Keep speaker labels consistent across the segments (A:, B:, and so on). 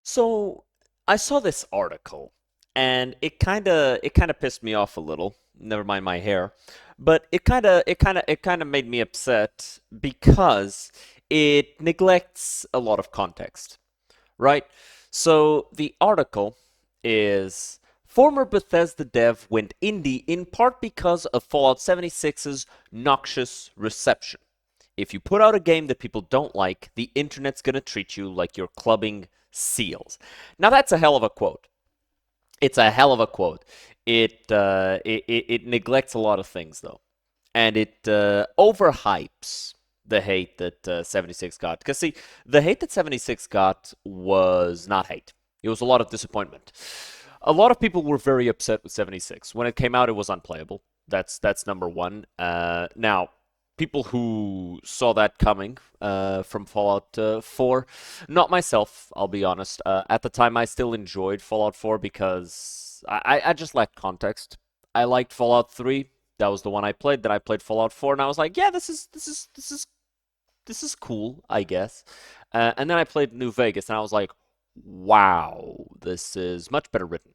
A: So I saw this article and it kind of pissed me off a little. Never mind my hair. But it kind of made me upset because it neglects a lot of context, right? So the article is former Bethesda dev went indie in part because of Fallout 76's noxious reception. If you put out a game that people don't like, the internet's going to treat you like you're clubbing seals. Now that's a hell of a quote. It's a hell of a quote. It neglects a lot of things though, and it overhypes the hate that 76 got. Because see, the hate that 76 got was not hate. It was a lot of disappointment. A lot of people were very upset with 76. When it came out, it was unplayable. That's number one. Now, people who saw that coming from Fallout 4, not myself, I'll be honest. At the time, I still enjoyed Fallout 4 because I just lacked context. I liked Fallout 3. That was the one I played. Then I played Fallout 4, and I was like, yeah, this is cool, I guess. And then I played New Vegas, and I was like, wow, this is much better written.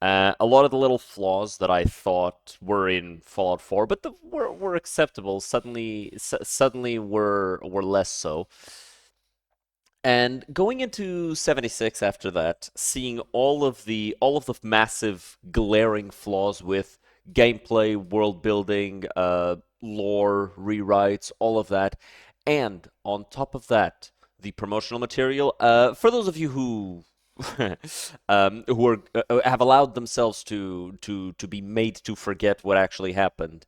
A: A lot of the little flaws that I thought were in Fallout 4, but were acceptable, suddenly were less so. And going into 76 after that, seeing all of the massive glaring flaws with gameplay, world building, lore rewrites, all of that, and on top of that, the promotional material. For those of you who are have allowed themselves to be made to forget what actually happened,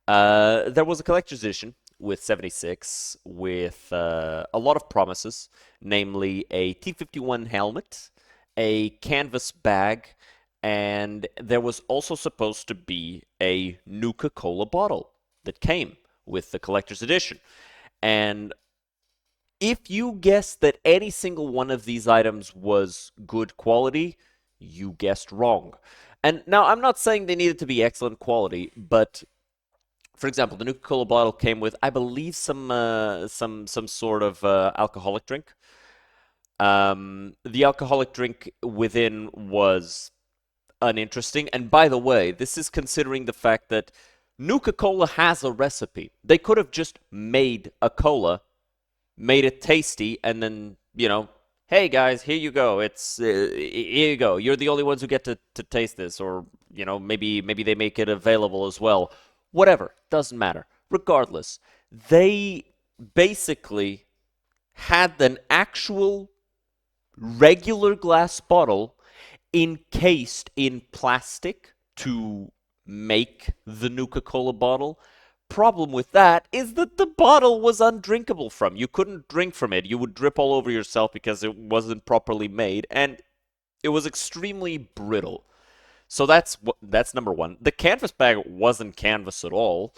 A: there was a collector's edition with 76 with a lot of promises, namely a T-51 helmet, a canvas bag, and there was also supposed to be a Nuka-Cola bottle that came with the collector's edition. And if you guessed that any single one of these items was good quality, you guessed wrong. And now I'm not saying they needed to be excellent quality, but for example, the Nuka-Cola bottle came with, I believe, some sort of alcoholic drink. The alcoholic drink within was uninteresting. And by the way, this is considering the fact that Nuka-Cola has a recipe. They could have just made a cola, made it tasty, and then, hey guys, here you go. Here you go. You're the only ones who get to taste this, or maybe they make it available as well. Whatever, doesn't matter. Regardless, they basically had an actual regular glass bottle encased in plastic to make the Nuka-Cola bottle. Problem with that is that the bottle was undrinkable from. You couldn't drink from it. You would drip all over yourself because it wasn't properly made, and it was extremely brittle. So that's number one. The canvas bag wasn't canvas at all,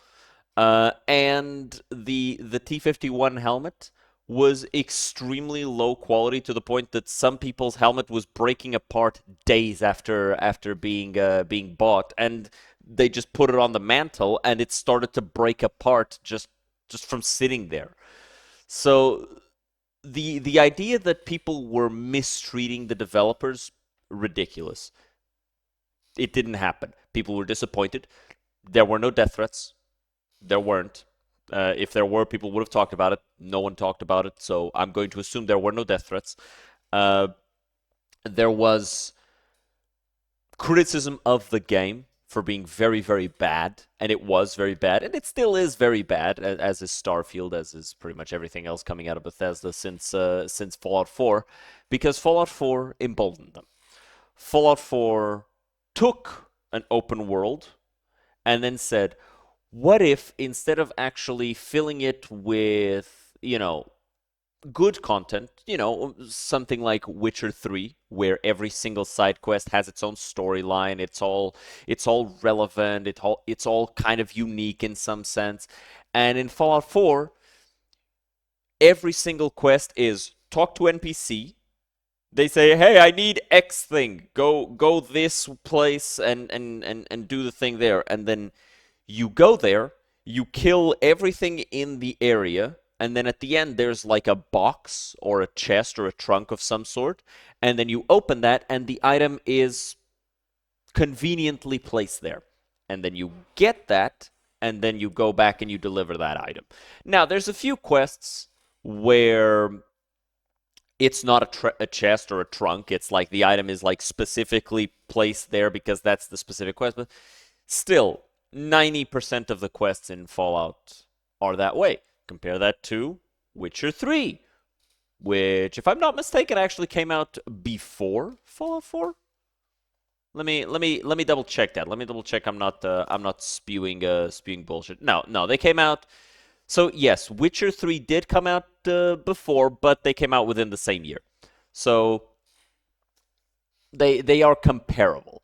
A: and the T-51 helmet was extremely low quality to the point that some people's helmet was breaking apart days after being bought, and they just put it on the mantle, and it started to break apart just from sitting there. So the idea that people were mistreating the developers, ridiculous. It didn't happen. People were disappointed. There were no death threats. There weren't. If there were, people would have talked about it. No one talked about it, so I'm going to assume there were no death threats. Uh, there was criticism of the game for being very, very bad, and it was very bad, and it still is very bad, as is Starfield, as is pretty much everything else coming out of Bethesda since Fallout 4, because Fallout 4 emboldened them. Fallout 4 took an open world and then said, what if instead of actually filling it with, good content, something like Witcher 3, where every single side quest has its own storyline, it's all relevant, it's all kind of unique in some sense. And in Fallout 4, every single quest is talk to NPC. They say, "Hey, I need X thing. Go this place and do the thing there." And then you go there, you kill everything in the area, and then at the end there's like a box or a chest or a trunk of some sort, and then you open that and the item is conveniently placed there. And then you get that, and then you go back and you deliver that item. Now, there's a few quests where it's not a chest or a trunk. It's like the item is like specifically placed there because that's the specific quest. But still, 90% of the quests in Fallout are that way. Compare that to Witcher 3, which, if I'm not mistaken, actually came out before Fallout 4. Let me double check that. Let me double check. I'm not spewing bullshit. No, they came out. So yes, Witcher 3 did come out before, but they came out within the same year. So they are comparable.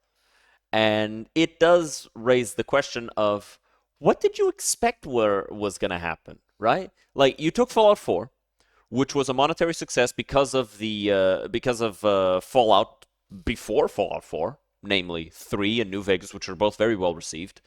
A: And it does raise the question of what did you expect was going to happen, right? Like you took Fallout 4, which was a monetary success because of Fallout before Fallout 4, namely 3 and New Vegas, which are both very well received.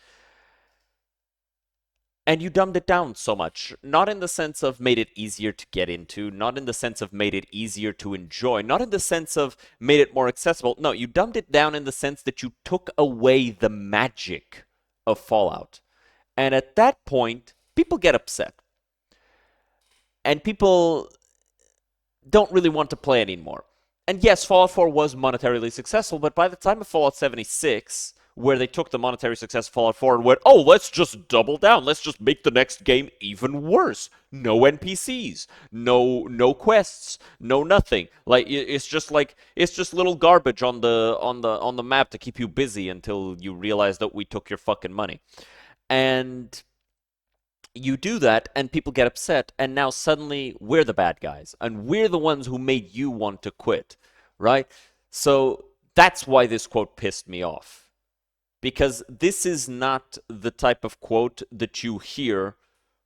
A: And you dumbed it down so much, not in the sense of made it easier to get into, not in the sense of made it easier to enjoy, not in the sense of made it more accessible. No, you dumbed it down in the sense that you took away the magic of Fallout. And at that point, people get upset. And people don't really want to play anymore. And yes, Fallout 4 was monetarily successful, but by the time of Fallout 76, where they took the monetary success of Fallout 4 and went, oh, let's just double down. Let's just make the next game even worse. No NPCs, no quests, no nothing. It's just little garbage on the map to keep you busy until you realize that we took your fucking money. And you do that and people get upset, and now suddenly we're the bad guys and we're the ones who made you want to quit, right? So that's why this quote pissed me off. Because this is not the type of quote that you hear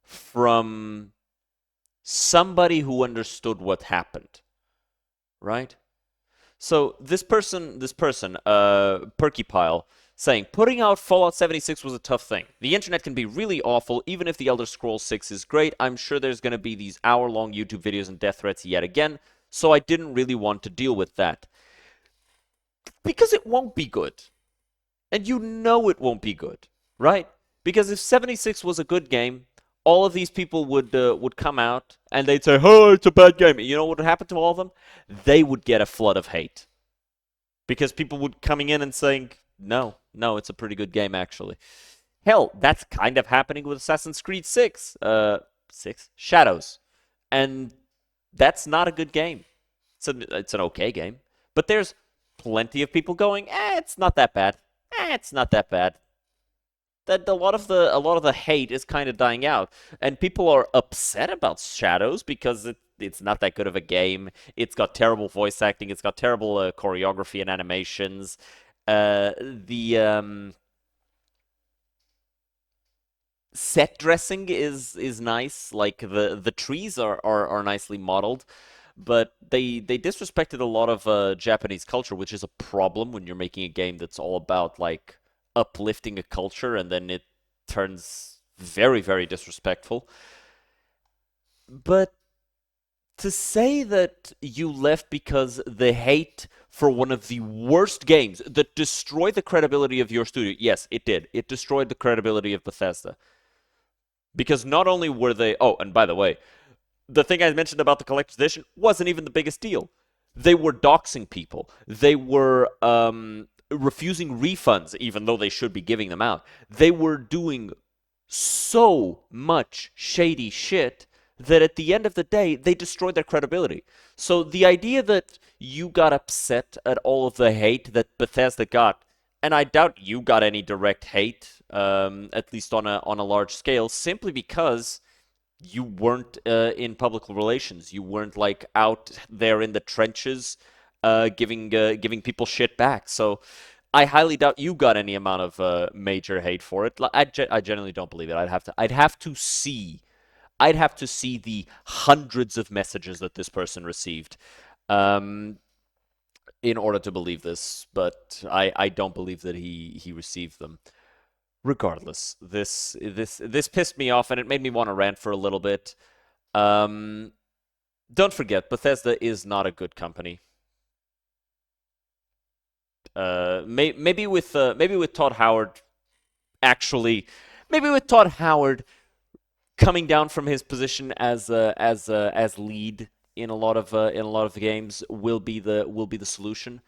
A: from somebody who understood what happened, right? So this person, Perkypile, saying, putting out Fallout 76 was a tough thing. The internet can be really awful, even if The Elder Scrolls 6 is great. I'm sure there's going to be these hour-long YouTube videos and death threats yet again, so I didn't really want to deal with that. Because it won't be good. And you know it won't be good, right? Because if 76 was a good game, all of these people would come out and they'd say, oh, it's a bad game. You know what would happen to all of them? They would get a flood of hate. Because people would coming in and saying, no, it's a pretty good game, actually. Hell, that's kind of happening with Assassin's Creed 6. 6? Shadows. And that's not a good game. It's an okay game. But there's plenty of people going, it's not that bad. It's not that bad. That a lot of the hate is kind of dying out, and people are upset about Shadows because it's not that good of a game. It's got terrible voice acting. It's got terrible choreography and animations. The set dressing is nice. Like the trees are nicely modeled. But they disrespected a lot of Japanese culture, which is a problem when you're making a game that's all about like uplifting a culture, and then it turns very, very disrespectful. But to say that you left because the hate for one of the worst games that destroyed the credibility of your studio, yes, it did. It destroyed the credibility of Bethesda. Because not only were they, oh, and by the way, the thing I mentioned about the collector's edition wasn't even the biggest deal. They were doxing people. They were refusing refunds, even though they should be giving them out. They were doing so much shady shit that at the end of the day, they destroyed their credibility. So the idea that you got upset at all of the hate that Bethesda got, and I doubt you got any direct hate, at least on a large scale, simply because you weren't in public relations. You weren't like out there in the trenches, giving people shit back. So I highly doubt you got any amount of major hate for it. I genuinely don't believe it. I'd have to see the hundreds of messages that this person received, in order to believe this. But I don't believe that he received them. Regardless, this pissed me off and it made me want to rant for a little bit. Don't forget, Bethesda is not a good company. Maybe with Todd Howard actually, maybe with Todd Howard coming down from his position as lead in a lot of the games will be the solution.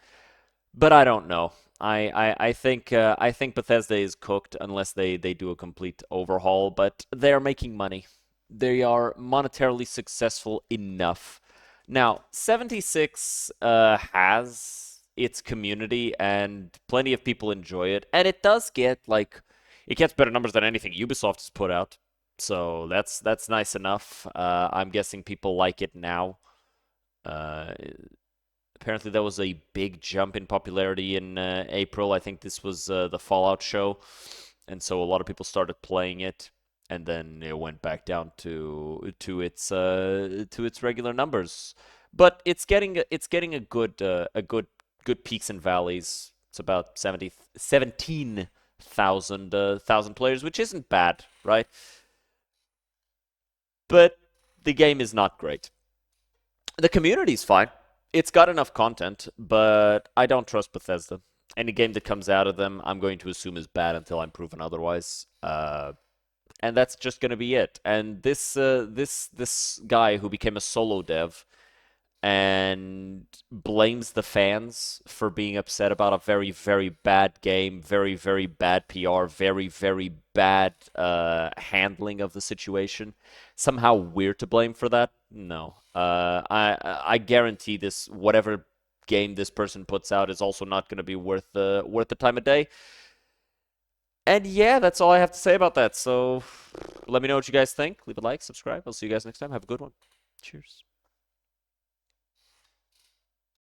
A: But I don't know. I think Bethesda is cooked unless they do a complete overhaul. But they're making money. They are monetarily successful enough. Now, 76 has its community and plenty of people enjoy it, and it does get like it gets better numbers than anything Ubisoft has put out. So that's nice enough. I'm guessing people like it now. Uh, Apparently, there was a big jump in popularity in April. I think this was the Fallout show, and so a lot of people started playing it, and then it went back down to its regular numbers. But it's getting a good peaks and valleys. It's about 17,000 thousand players, which isn't bad, right? But the game is not great. The community's fine. It's got enough content, but I don't trust Bethesda. Any game that comes out of them, I'm going to assume is bad until I'm proven otherwise. And that's just going to be it. And this guy who became a solo dev and blames the fans for being upset about a very bad game, very bad PR, very bad handling of the situation. Somehow we're to blame for that? No. I guarantee this whatever game this person puts out is also not going to be worth the time of day. And yeah, that's all I have to say about that. So let me know what you guys think. Leave a like, subscribe. I'll see you guys next time. Have a good one. Cheers.